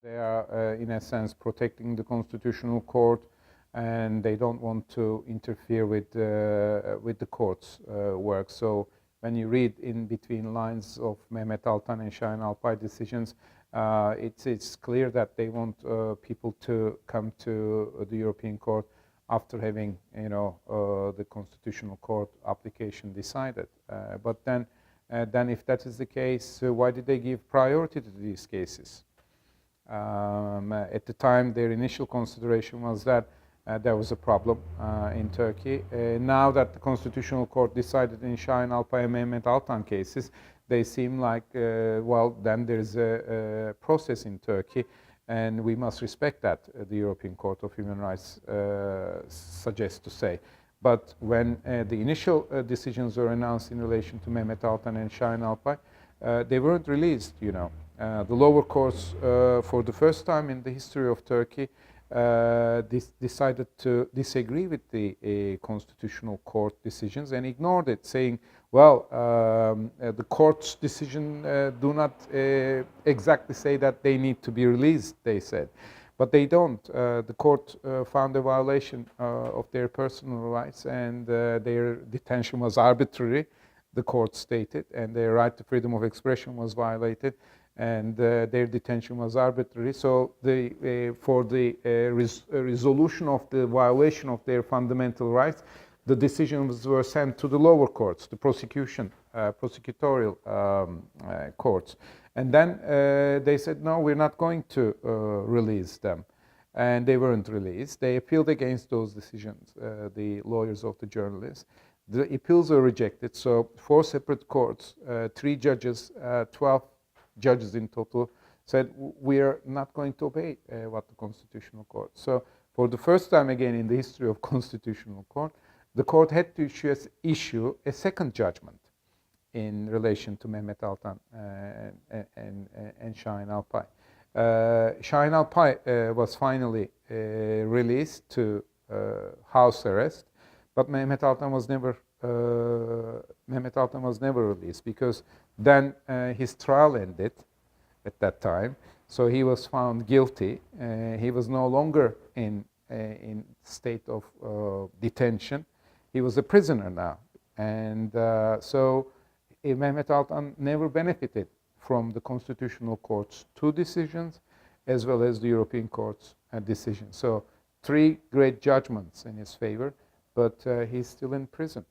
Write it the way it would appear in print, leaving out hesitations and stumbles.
They are, in a sense, protecting the constitutional court, and they don't want to interfere with the court's work. So when you read in between lines of Mehmet Altan and Şahin Alpay decisions, it's clear that they want people to come to the European Court after having, the Constitutional Court application decided. But then if that is the case, why did they give priority to these cases? At the time, their initial consideration was that there was a problem in Turkey. Now that the Constitutional Court decided in Şahin Alpay and Mehmet Altan cases, they seem like, well, then there's a process in Turkey, and we must respect that, the European Court of Human Rights suggests to say. But when the initial decisions were announced in relation to Mehmet Altan and Şahin Alpay, they weren't released, The lower courts, for the first time in the history of Turkey, decided to disagree with the Constitutional Court decisions and ignored it, saying, well, the court's decision do not exactly say that they need to be released, they said. But they don't. The court found a violation of their personal rights, and their detention was arbitrary, the court stated, and their right to freedom of expression was violated, and their detention was arbitrary. So for the resolution of the violation of their fundamental rights, the decisions were sent to the lower courts, the prosecutorial courts. And then they said, no, we're not going to release them. And they weren't released. They appealed against those decisions, the lawyers of the journalists. The appeals were rejected. So 4 separate courts, 3 judges, 12 judges in total, said, we are not going to obey what the Constitutional Court. So for the first time again in the history of Constitutional Court, the court had to issue a second judgment in relation to Mehmet Altan and Şahin Alpay. Şahin Alpay was finally released to house arrest, but Mehmet Altan was never released, because then his trial ended at that time. So he was found guilty. He was no longer in state of detention. He was a prisoner now. And so Mehmet Altan never benefited from the Constitutional Court's 2 decisions, as well as the European Court's decision. So 3 great judgments in his favor, but he's still in prison.